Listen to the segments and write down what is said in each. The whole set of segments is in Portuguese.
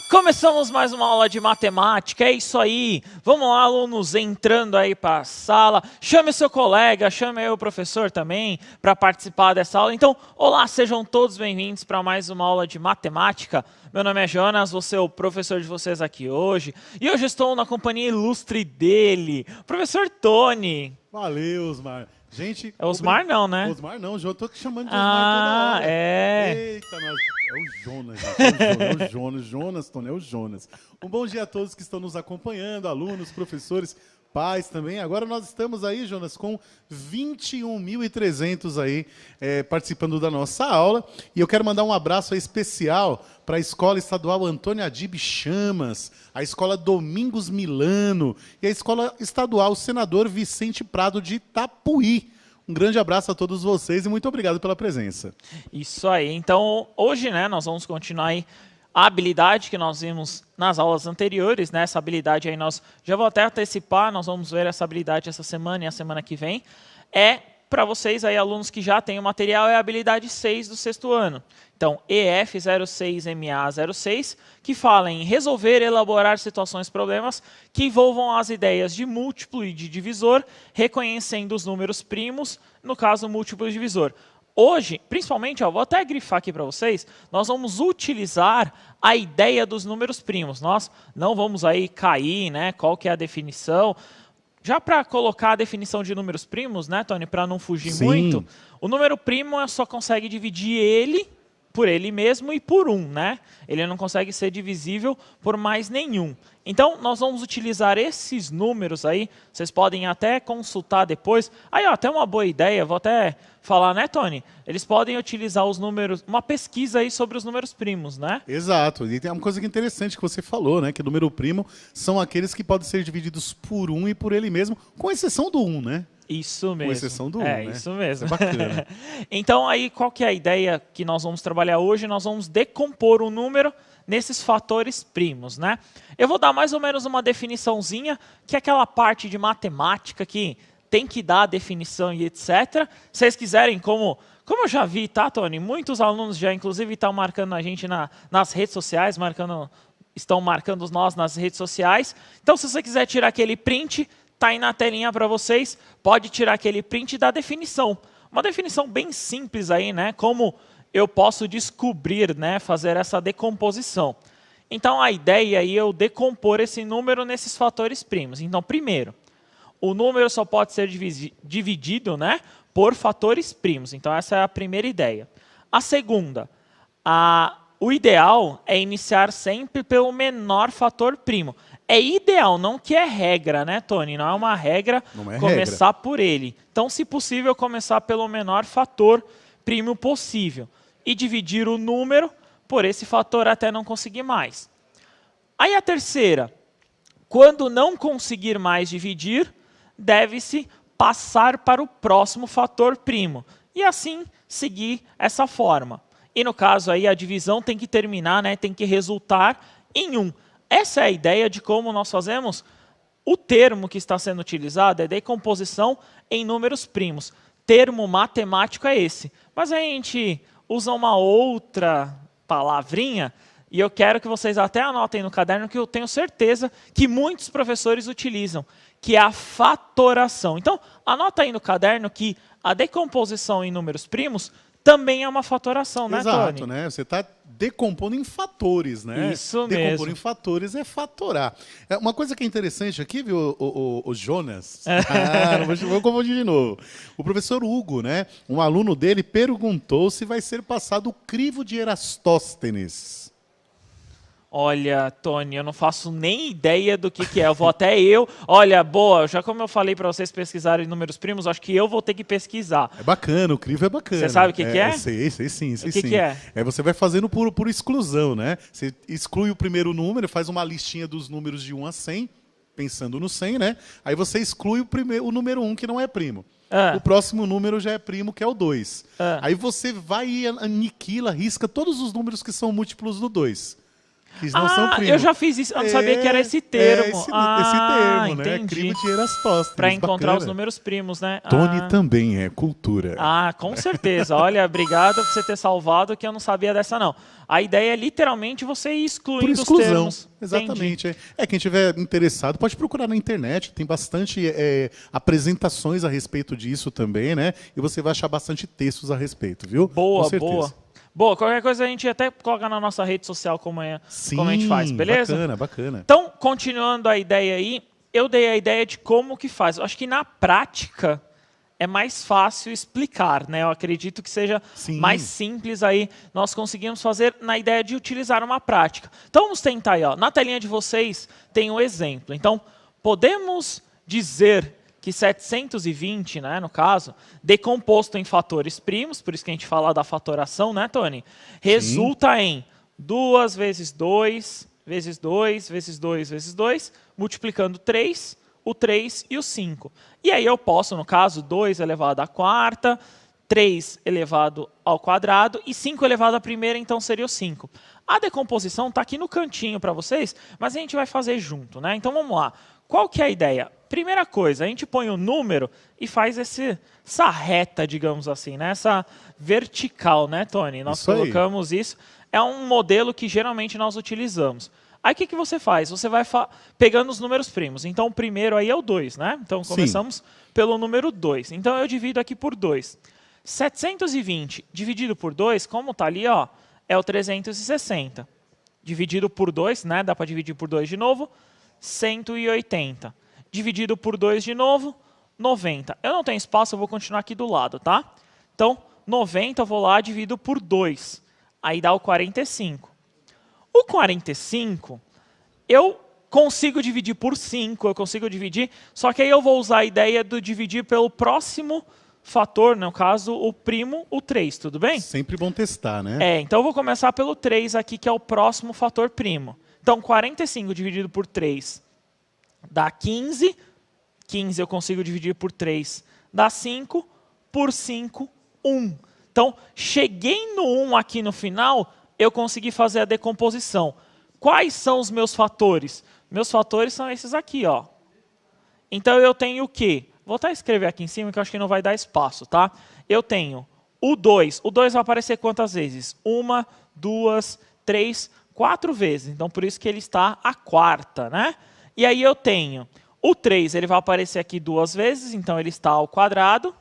Começamos mais uma aula de matemática, é isso aí. Vamos lá, alunos, entrando aí para a sala. Chame o seu colega, chame aí o professor também para participar dessa aula. Então, olá, sejam todos bem-vindos para mais uma aula de matemática. Meu nome é Jonas, vou ser o professor de vocês aqui hoje. E hoje estou na companhia ilustre dele, o professor Tony. Valeu, Osmar. Gente, É Osmar não, né? Osmar não, eu tô te chamando de Osmar toda hora. Eita, nós... É o Jonas, gente. É o Jonas, Jonas, Tony, é o Jonas. Um bom dia a todos que estão nos acompanhando, alunos, professores, pais também. Agora nós estamos aí, Jonas, com 21.300 aí participando da nossa aula. E eu quero mandar um abraço aí especial para a Escola Estadual Antônio Adib Chamas, a Escola Domingos Milano e a Escola Estadual Senador Vicente Prado de Itapuí. Um grande abraço a todos vocês e muito obrigado pela presença. Isso aí. Então, hoje, né, nós vamos continuar aí a habilidade que nós vimos nas aulas anteriores, né? Essa habilidade aí nós já vou até antecipar, nós vamos ver essa habilidade essa semana e a semana que vem. É para vocês aí, alunos que já têm o material, é a habilidade 6 do sexto ano. Então, EF06MA06, que fala em resolver e elaborar situações, problemas que envolvam as ideias de múltiplo e de divisor, reconhecendo os números primos, no caso, múltiplo e divisor. Hoje, principalmente, vou até grifar aqui para vocês, nós vamos utilizar a ideia dos números primos. Nós não vamos aí cair, né? Qual que é a definição. Já para colocar a definição de números primos, né, Tony, para não fugir muito, o número primo só consegue dividir ele por ele mesmo e por 1, né? Ele não consegue ser divisível por mais nenhum. Então, nós vamos utilizar esses números aí, vocês podem até consultar depois. Aí, ó, até uma boa ideia, vou até falar, né, Tony? Eles podem utilizar os números, uma pesquisa aí sobre os números primos, né? Exato, e tem uma coisa interessante que você falou, né? Que o número primo são aqueles que podem ser divididos por 1 e por ele mesmo, com exceção do 1, né? Isso mesmo. Com exceção do 1, né? Isso mesmo. É bacana. Então, aí, qual que é a ideia que nós vamos trabalhar hoje? Nós vamos decompor o número nesses fatores primos, né? Eu vou dar mais ou menos uma definiçãozinha, que é aquela parte de matemática que tem que dar a definição e etc. Se vocês quiserem, como eu já vi, tá, Tony? Muitos alunos já, inclusive, estão marcando a gente nas redes sociais, estão marcando nós nas redes sociais. Então, se você quiser tirar aquele print, tá aí na telinha para vocês, pode tirar aquele print da definição. Uma definição bem simples aí, né? Como eu posso descobrir, né? Fazer essa decomposição. Então, a ideia aí é eu decompor esse número nesses fatores primos. Então, primeiro, o número só pode ser dividido, né, por fatores primos. Então, essa é a primeira ideia. A segunda, o ideal é iniciar sempre pelo menor fator primo. É ideal, não que é regra, né, Tony? Não é uma regra começar por ele. Então, se possível, começar pelo menor fator primo possível. E dividir o número por esse fator até não conseguir mais. Aí a terceira, quando não conseguir mais dividir, deve-se passar para o próximo fator primo. E assim seguir essa forma. E no caso aí a divisão tem que terminar, né, tem que resultar em 1. Essa é a ideia de como nós fazemos. O termo que está sendo utilizado é decomposição em números primos. Termo matemático é esse. Mas a gente usa uma outra palavrinha e eu quero que vocês até anotem no caderno, que eu tenho certeza que muitos professores utilizam, que é a fatoração. Então, anota aí no caderno que a decomposição em números primos também é uma fatoração, né, Tony? Exato, né? Você está decompondo em fatores, né? Isso Decompor mesmo. em fatores é fatorar. Uma coisa que é interessante aqui, viu, o Jonas? Não vou confundir de novo. O professor Hugo, né? Um aluno dele perguntou se vai ser passado o crivo de Erastóstenes. Olha, Tony, eu não faço nem ideia do que é. Eu vou até Olha, boa, já como eu falei para vocês pesquisarem números primos, acho que eu vou ter que pesquisar. É bacana, o crivo é bacana. Você sabe o que é? Sei sim. O que é? Você vai fazendo por exclusão, né? Você exclui o primeiro número, faz uma listinha dos números de 1 a 100, pensando no 100, né? Aí você exclui o número 1, que não é primo. O próximo número já é primo, que é o 2. Aí você vai e aniquila, risca todos os números que são múltiplos do 2. que não são primos. Eu já fiz isso, eu não sabia que era esse termo. Esse termo, né? Entendi. Crime de Erastóstenes. Para encontrar bacana. os números primos, né? Tony também é cultura. Com certeza. Olha, obrigado por você ter salvado, que eu não sabia dessa, não. A ideia é literalmente você ir excluindo Por exclusão. os termos. Exatamente. Quem estiver interessado pode procurar na internet. Tem bastante apresentações a respeito disso também, né? E você vai achar bastante textos a respeito, viu? Boa, Com certeza. boa. Boa, qualquer coisa a gente até coloca na nossa rede social como a gente faz, beleza? Bacana, bacana. Então, continuando a ideia aí, eu dei a ideia de como que faz. Eu acho que na prática é mais fácil explicar, né? Eu acredito que seja mais simples aí, nós conseguimos fazer na ideia de utilizar uma prática. Então vamos tentar aí, ó. Na telinha de vocês tem um exemplo. Então, podemos dizer que 720, né, no caso, decomposto em fatores primos, por isso que a gente fala da fatoração, né, Tony? Resulta em 2 vezes 2, vezes 2, vezes 2, vezes 2, multiplicando 3, o 3 e o 5. E aí eu posso, no caso, 2 elevado à quarta, 3 elevado ao quadrado e 5 elevado à primeira, então seria o 5. A decomposição está aqui no cantinho para vocês, mas a gente vai fazer junto, né? Então vamos lá. Qual que é a ideia? Primeira coisa, a gente põe o número e faz essa reta, digamos assim, né? Essa vertical, né, Tony? Nós colocamos isso. É um modelo que geralmente nós utilizamos. Aí o que você faz? Você vai pegando os números primos. Então o primeiro aí é o 2, né? Então começamos pelo número 2. Então eu divido aqui por 2. 720 dividido por 2, como está ali, ó, é o 360. Dividido por 2, né? Dá para dividir por 2 de novo. 180. Dividido por 2 de novo, 90. Eu não tenho espaço, eu vou continuar aqui do lado, tá? Então, 90 eu vou lá, divido por 2. Aí dá o 45. O 45, eu consigo dividir por 5, eu consigo dividir, só que aí eu vou usar a ideia do dividir pelo próximo fator, no caso, o primo, o 3, tudo bem? Sempre bom testar, né? Então eu vou começar pelo 3 aqui, que é o próximo fator primo. Então, 45 dividido por 3 dá 15. 15 eu consigo dividir por 3, dá 5. Por 5, 1. Então, cheguei no 1 aqui no final, eu consegui fazer a decomposição. Quais são os meus fatores? Meus fatores são esses aqui, ó. Então, eu tenho o quê? Vou até escrever aqui em cima, que eu acho que não vai dar espaço, tá? Eu tenho o 2. O 2 vai aparecer quantas vezes? 1, 2, 3, 4 vezes. Então, por isso que ele está a quarta, né? E aí eu tenho o 3, ele vai aparecer aqui 2 vezes, então ele está ao quadrado.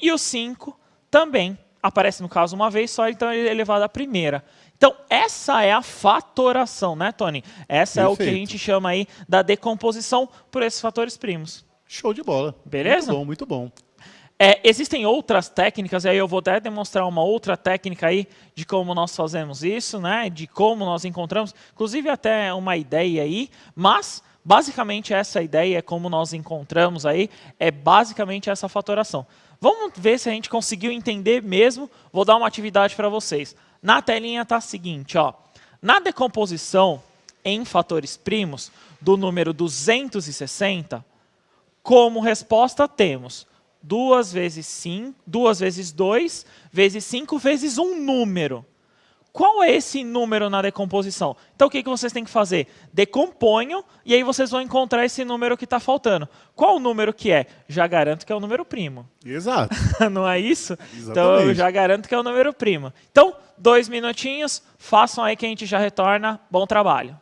E o 5 também aparece, no caso, uma vez só, então ele é elevado à primeira. Então, essa é a fatoração, né, Tony? Essa é o que a gente chama aí da decomposição por esses fatores primos. Show de bola. Beleza? Muito bom, muito bom. Existem outras técnicas, e aí eu vou até demonstrar uma outra técnica aí de como nós fazemos isso, né? De como nós encontramos, inclusive até uma ideia aí, mas basicamente essa ideia é como nós encontramos aí, é basicamente essa fatoração. Vamos ver se a gente conseguiu entender mesmo, vou dar uma atividade para vocês. Na telinha está o seguinte, ó, na decomposição em fatores primos do número 260, como resposta temos 2 vezes 5, 2 vezes 2, vezes 5, vezes um número. Qual é esse número na decomposição? Então, o que vocês têm que fazer? Decomponham e aí vocês vão encontrar esse número que está faltando. Qual o número que é? Já garanto que é o número primo. Exato. Não é isso? Exatamente. Então, eu já garanto que é o número primo. Então, 2 minutinhos, façam aí que a gente já retorna. Bom trabalho.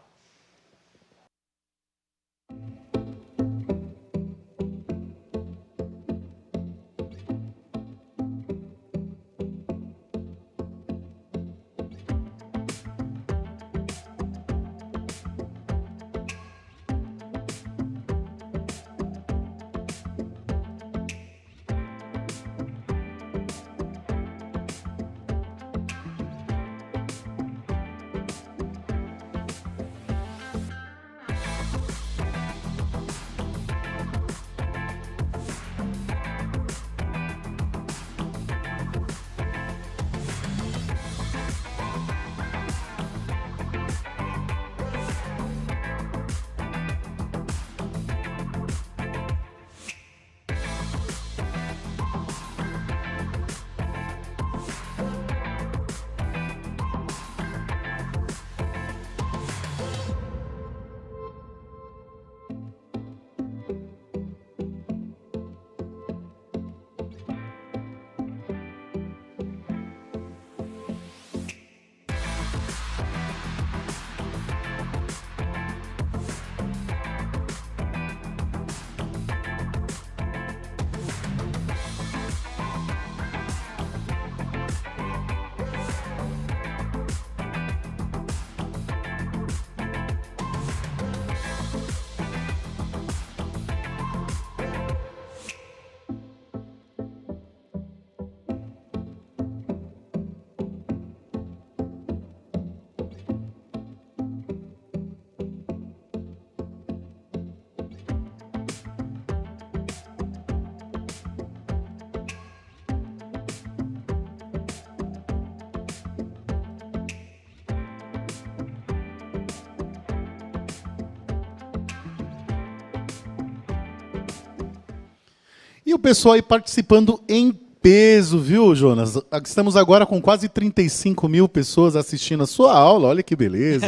o pessoal aí participando em peso, viu, Jonas? Estamos agora com quase 35 mil pessoas assistindo a sua aula. Olha que beleza.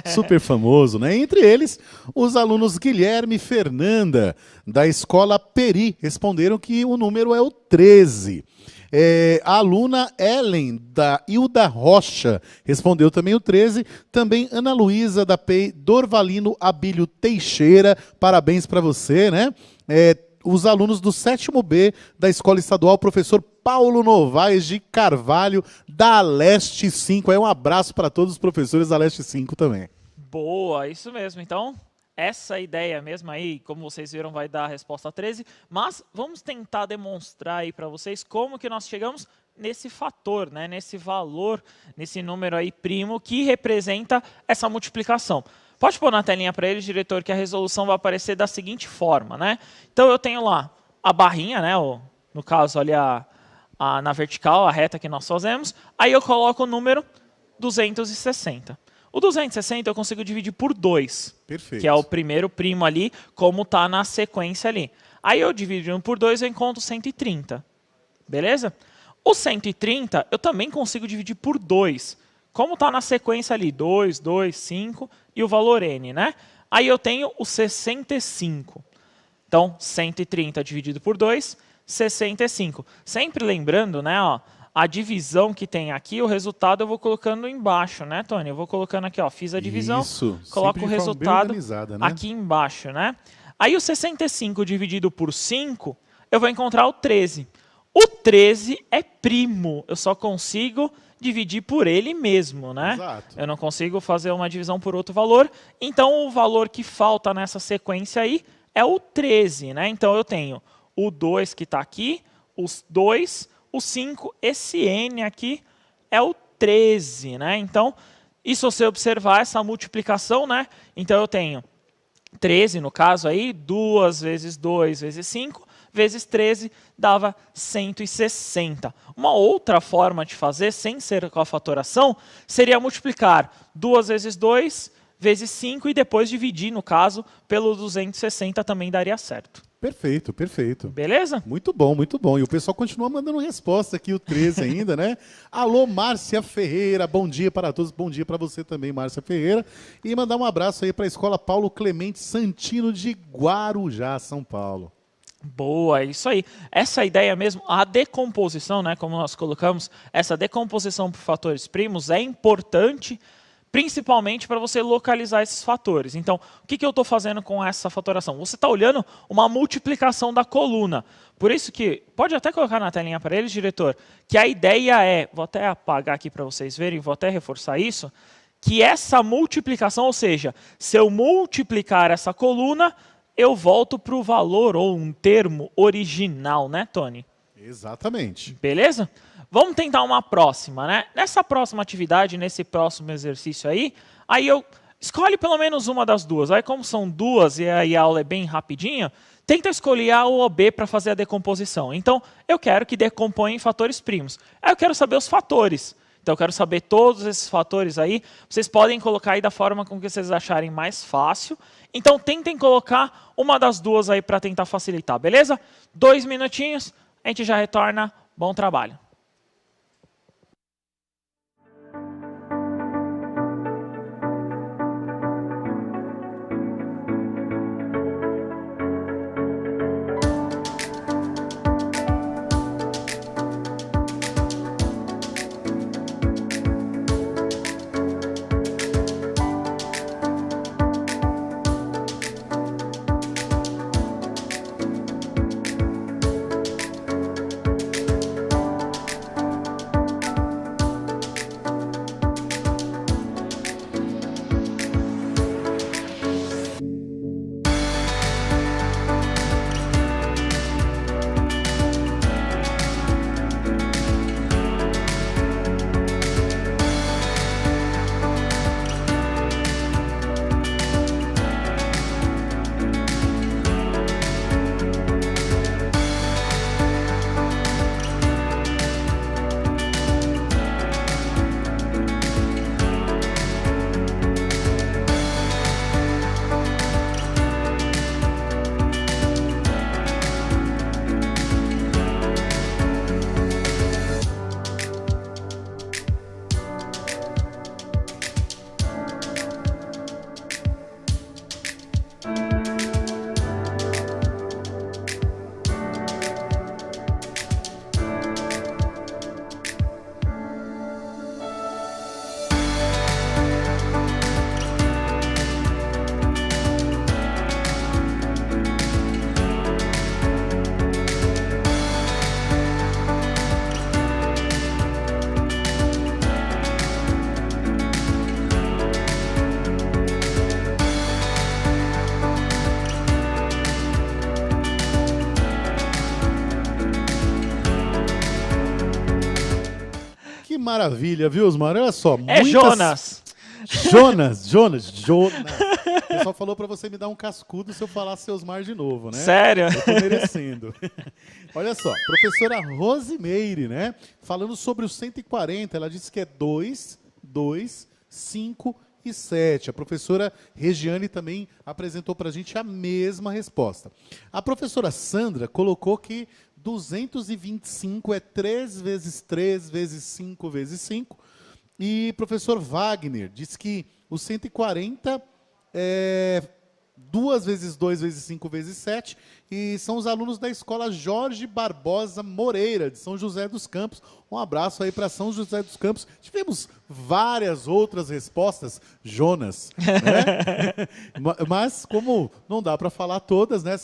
Super famoso, né? Entre eles, os alunos Guilherme e Fernanda, da escola Peri, responderam que o número é o 13. A aluna Ellen, da Hilda Rocha, respondeu também o 13. Também Ana Luísa, da PEI Dorvalino Abílio Teixeira. Parabéns para você, né? Os alunos do 7º B da Escola Estadual, professor Paulo Novaes de Carvalho, da Leste 5. Aí um abraço para todos os professores da Leste 5 também. Boa, isso mesmo. Então, essa ideia mesmo aí, como vocês viram, vai dar a resposta 13. Mas vamos tentar demonstrar aí para vocês como que nós chegamos nesse fator, né? Nesse valor, nesse número aí primo que representa essa multiplicação. Pode pôr na telinha para eles, diretor, que a resolução vai aparecer da seguinte forma, né? Então, eu tenho lá a barrinha, né? No caso, ali na vertical, a reta que nós fazemos. Aí eu coloco o número 260. O 260 eu consigo dividir por 2. Perfeito. Que é o primeiro primo ali, como está na sequência ali. Aí eu dividindo por 2, eu encontro 130. Beleza? O 130 eu também consigo dividir por 2. Como está na sequência ali, 2, 2, 5 e o valor n, né? Aí eu tenho o 65. Então, 130 dividido por 2, 65. Sempre lembrando, né, ó, a divisão que tem aqui, o resultado eu vou colocando embaixo, né, Tony? Eu vou colocando aqui, ó, fiz a divisão, coloco o resultado aqui embaixo, né? Aí o 65 dividido por 5, eu vou encontrar o 13. O 13 é primo, eu só consigo dividir por ele mesmo, né? Exato. Eu não consigo fazer uma divisão por outro valor, então o valor que falta nessa sequência aí é o 13, né? Então eu tenho o 2 que está aqui, os 2, o 5, esse n aqui é o 13, né? Então, isso se você observar essa multiplicação, né? Então eu tenho 13 no caso aí, 2 vezes 2 vezes 5, vezes 13 dava 160. Uma outra forma de fazer, sem ser com a fatoração, seria multiplicar 2 vezes 2 vezes 5 e depois dividir, no caso, pelo 260 também daria certo. Perfeito, perfeito. Beleza? Muito bom, muito bom. E o pessoal continua mandando resposta aqui, o 13 ainda, né? Alô, Márcia Ferreira, bom dia para todos. Bom dia para você também, Márcia Ferreira. E mandar um abraço aí para a Escola Paulo Clemente Santino de Guarujá, São Paulo. Boa, isso aí. Essa ideia mesmo, a decomposição, né, como nós colocamos, essa decomposição por fatores primos é importante, principalmente para você localizar esses fatores. Então, o que eu estou fazendo com essa fatoração? Você está olhando uma multiplicação da coluna. Por isso que, pode até colocar na telinha para eles, diretor, que a ideia é, vou até apagar aqui para vocês verem, vou até reforçar isso, que essa multiplicação, ou seja, se eu multiplicar essa coluna, eu volto para o valor ou um termo original, né, Tony? Exatamente. Beleza? Vamos tentar uma próxima, né? Nessa próxima atividade, nesse próximo exercício aí eu escolhe pelo menos uma das duas. Aí como são duas e aí a aula é bem rapidinha, tenta escolher A ou B para fazer a decomposição. Então, eu quero que decomponha em fatores primos. Aí eu quero saber os fatores. Então, eu quero saber todos esses fatores aí. Vocês podem colocar aí da forma com que vocês acharem mais fácil. Então, tentem colocar uma das duas aí para tentar facilitar, beleza? 2 minutinhos, a gente já retorna. Bom trabalho. maravilha, viu, Osmar? Olha só. É Jonas. Jonas. O pessoal falou para você me dar um cascudo se eu falar Seusmar de novo, né? Sério? Eu tô merecendo. Olha só, professora Rosimeire, né? Falando sobre o 140, ela disse que é 2, 2, 5 e 7. A professora Regiane também apresentou para a gente a mesma resposta. A professora Sandra colocou que 225 é 3 vezes 3 vezes 5 vezes 5. E professor Wagner disse que o 140 é 2 vezes 2 vezes 5 vezes 7. E são os alunos da escola Jorge Barbosa Moreira, de São José dos Campos. Um abraço aí para São José dos Campos. Tivemos várias outras respostas, Jonas, né? Mas como não dá para falar todas, né?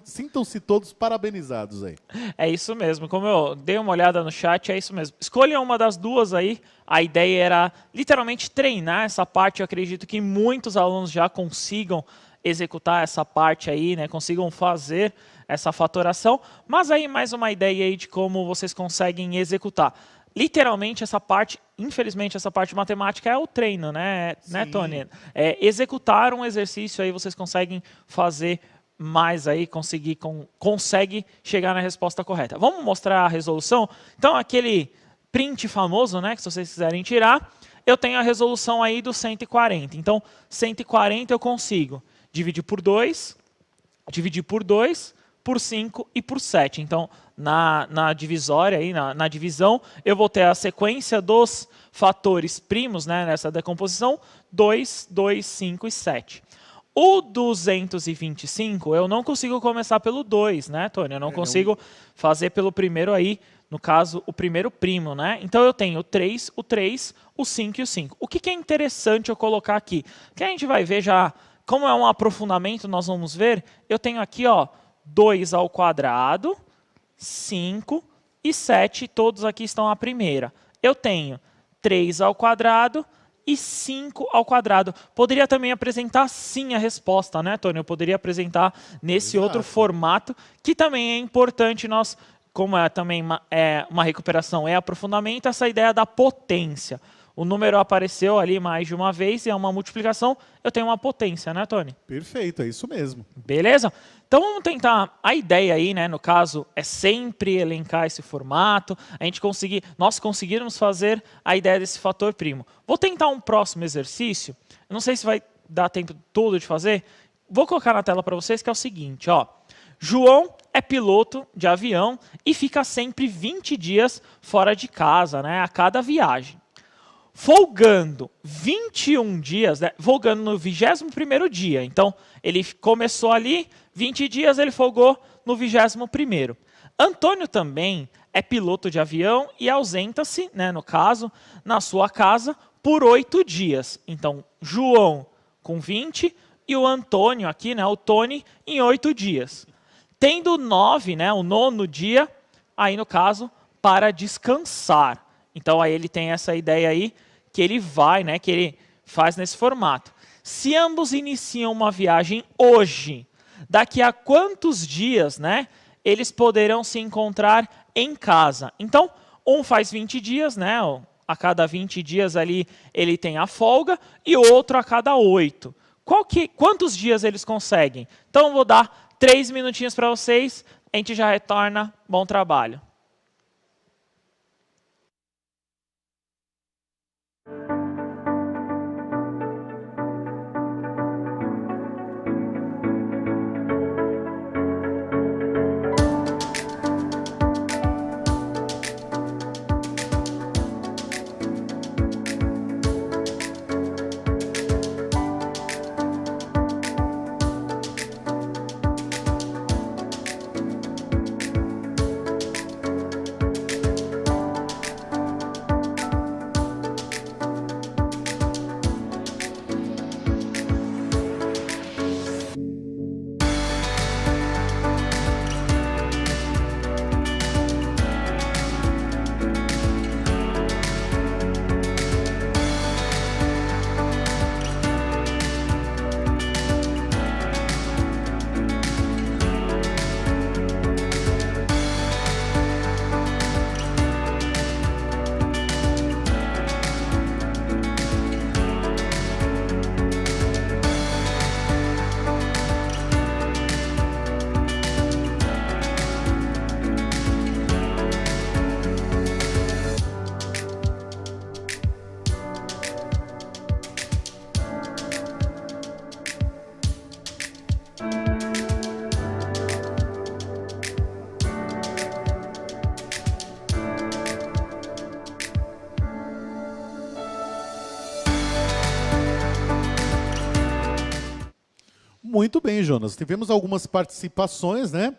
Sintam-se todos parabenizados aí. É isso mesmo. Como eu dei uma olhada no chat, é isso mesmo. Escolha uma das duas aí. A ideia era literalmente treinar essa parte. Eu acredito que muitos alunos já consigam executar essa parte aí, né? Consigam fazer essa fatoração. Mas aí mais uma ideia aí de como vocês conseguem executar. Literalmente essa parte, infelizmente essa parte matemática é o treino, né, Tony? É executar um exercício aí vocês conseguem fazer mais aí, consegue chegar na resposta correta. Vamos mostrar a resolução? Então aquele print famoso, né, que se vocês quiserem tirar, eu tenho a resolução aí do 140. Então 140 eu consigo dividir por 2, por 5 e por 7. Então, na divisória, aí, na divisão, eu vou ter a sequência dos fatores primos, né, nessa decomposição, 2, 2, 5 e 7. O 225, eu não consigo começar pelo 2, né, Tony? Eu não consigo fazer pelo primeiro aí, no caso, o primeiro primo, né? Então, eu tenho o 3, o 5 e o 5. O que é interessante eu colocar aqui? Que a gente vai ver já, como é um aprofundamento, nós vamos ver, eu tenho aqui, ó, 2 ao quadrado, 5 e 7, todos aqui estão à primeira. Eu tenho 3 ao quadrado e 5 ao quadrado. Poderia também apresentar sim a resposta, né, Tony? Eu poderia apresentar nesse outro formato, que também é importante nós, como é também uma recuperação, é aprofundamento, essa ideia da potência. O número apareceu ali mais de uma vez e é uma multiplicação, eu tenho uma potência, né, Tony? Perfeito, é isso mesmo. Beleza? Então vamos tentar, a ideia aí, né, no caso, é sempre elencar esse formato, nós conseguirmos fazer a ideia desse fator primo. Vou tentar um próximo exercício, não sei se vai dar tempo todo de fazer, vou colocar na tela para vocês que é o seguinte, ó. João é piloto de avião e fica sempre 20 dias fora de casa, né, a cada viagem. Folgando 21 dias, né, folgando no 21º dia. Então, ele começou ali, 20 dias, ele folgou no 21º. Antônio também é piloto de avião e ausenta-se, né, no caso, na sua casa, por 8 dias. Então, João com 20 e o Antônio aqui, né, o Tony, em 8 dias. Tendo 9, né, o 9º dia, aí no caso, para descansar. Então, aí ele tem essa ideia aí, que ele vai, né, que ele faz nesse formato. Se ambos iniciam uma viagem hoje, daqui a quantos dias, né, eles poderão se encontrar em casa? Então, um faz 20 dias, né, a cada 20 dias ali ele tem a folga, e o outro a cada 8. Quantos dias eles conseguem? Então, eu vou dar 3 minutinhos para vocês, a gente já retorna. Bom trabalho. Muito bem, Jonas. Tivemos algumas participações, né?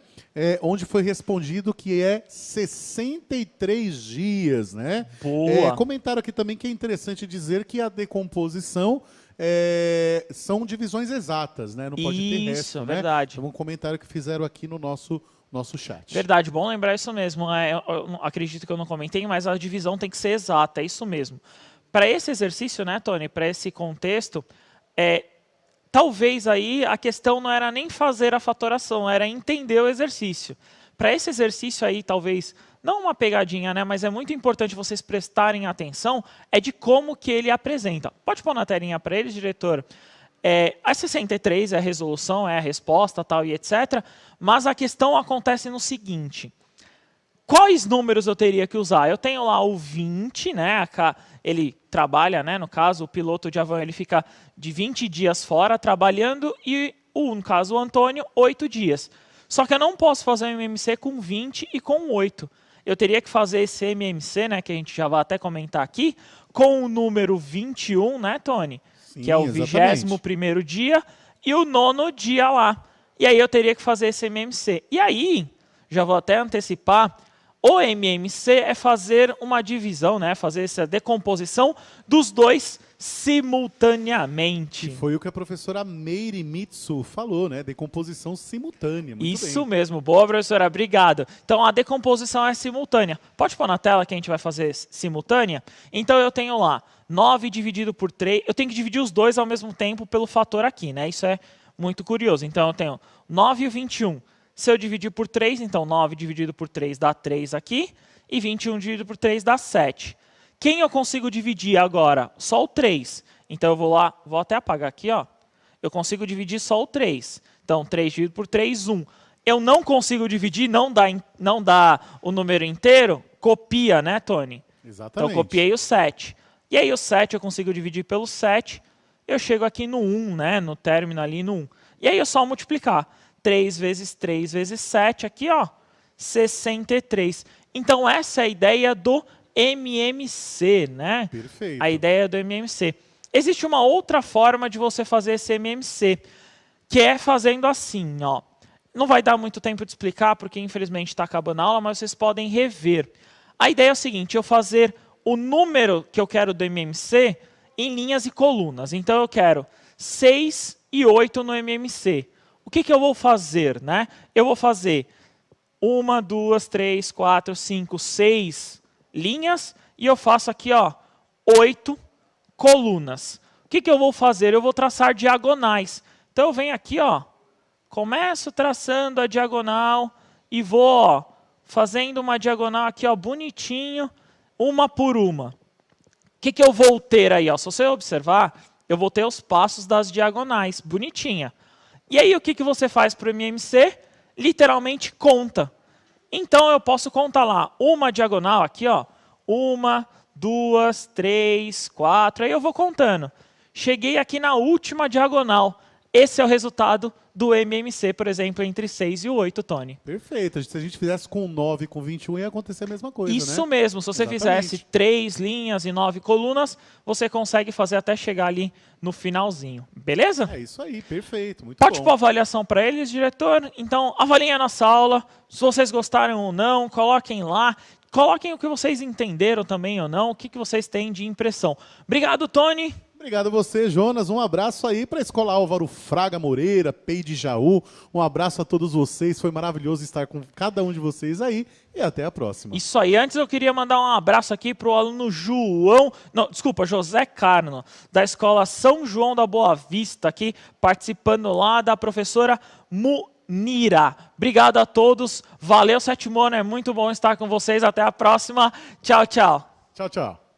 Onde foi respondido que é 63 dias, né? Boa. Comentaram aqui também que é interessante dizer que a decomposição são divisões exatas, né? Não pode ter resto, Isso, né? verdade. Então, um comentário que fizeram aqui no nosso chat. Verdade, bom lembrar isso mesmo. Eu acredito que eu não comentei, mas a divisão tem que ser exata, é isso mesmo. Para esse exercício, né, Tony, para esse contexto, talvez aí a questão não era nem fazer a fatoração, era entender o exercício. Para esse exercício aí, talvez, não uma pegadinha, né, mas é muito importante vocês prestarem atenção, de como que ele apresenta. Pode pôr na telinha para eles, diretor? A 63 é a resolução, é a resposta, tal e etc. Mas a questão acontece no seguinte. Quais números eu teria que usar? Eu tenho lá o 20, né? Ele trabalha, né? No caso, o piloto de avião ele fica de 20 dias fora trabalhando e, no caso, o Antônio, 8 dias. Só que eu não posso fazer um MMC com 20 e com 8. Eu teria que fazer esse MMC, né? Que a gente já vai até comentar aqui, com o número 21, né, Tony? Sim, que é o exatamente. 21º dia e o 9º dia lá. E aí eu teria que fazer esse MMC. E aí, já vou até antecipar, o MMC é fazer uma divisão, né? Fazer essa decomposição dos dois simultaneamente. Que foi o que a professora Meire Mitsu falou, né? Decomposição simultânea. Muito Isso bem. mesmo. Boa, professora. Obrigado. Então, a decomposição é simultânea. Pode pôr na tela que a gente vai fazer simultânea? Então, eu tenho lá 9 dividido por 3. Eu tenho que dividir os dois ao mesmo tempo pelo fator aqui, né? Isso é muito curioso. Então, eu tenho 9 e o 21. Se eu dividir por 3, então 9 dividido por 3 dá 3 aqui. E 21 dividido por 3 dá 7. Quem eu consigo dividir agora? Só o 3. Então, eu vou lá, vou até apagar aqui, ó. Eu consigo dividir só o 3. Então, 3 dividido por 3, 1. Eu não consigo dividir, não dá o número inteiro, copia, né, Tony? Exatamente. Então, eu copiei o 7. E aí, o 7 eu consigo dividir pelo 7. Eu chego aqui no 1, né, no término ali no 1. E aí, é só multiplicar. 3 vezes 3 vezes 7, aqui, ó, 63. Então, essa é a ideia do MMC, né? Perfeito. A ideia do MMC. Existe uma outra forma de você fazer esse MMC, que é fazendo assim, ó. Não vai dar muito tempo de explicar, porque infelizmente está acabando a aula, mas vocês podem rever. A ideia é o seguinte, eu fazer o número que eu quero do MMC em linhas e colunas. Então, eu quero 6 e 8 no MMC. O que eu vou fazer, né? Eu vou fazer 1, 2, 3, 4, 5, 6 linhas e eu faço aqui, ó, 8 colunas. O que eu vou fazer? Eu vou traçar diagonais. Então, eu venho aqui, ó, começo traçando a diagonal e vou, ó, fazendo uma diagonal aqui, ó, bonitinho, uma por uma. O que eu vou ter aí, ó? Se você observar, eu vou ter os passos das diagonais, bonitinha. E aí, o que você faz para o MMC? Literalmente conta. Então, eu posso contar lá uma diagonal aqui, ó. 1, 2, 3, 4. Aí eu vou contando. Cheguei aqui na última diagonal. Esse é o resultado do MMC, por exemplo, entre 6 e o 8, Tony. Perfeito. Se a gente fizesse com 9 e com 21, ia acontecer a mesma coisa, Isso né? mesmo. Se você Exatamente. fizesse 3 linhas e 9 colunas, você consegue fazer até chegar ali no finalzinho. Beleza? É isso aí. Perfeito. Muito Pode bom. pôr avaliação para eles, diretor? Então, avaliem a nossa aula. Se vocês gostaram ou não, coloquem lá. Coloquem o que vocês entenderam também ou não, o que vocês têm de impressão. Obrigado, Tony. Obrigado a você, Jonas. Um abraço aí para a Escola Álvaro Fraga Moreira, PEI de Jaú. Um abraço a todos vocês. Foi maravilhoso estar com cada um de vocês aí. E até a próxima. Isso aí. Antes eu queria mandar um abraço aqui para o aluno José Carno, da Escola São João da Boa Vista, aqui participando lá da professora Munira. Obrigado a todos. Valeu, sétimo ano. É muito bom estar com vocês. Até a próxima. Tchau, tchau. Tchau, tchau.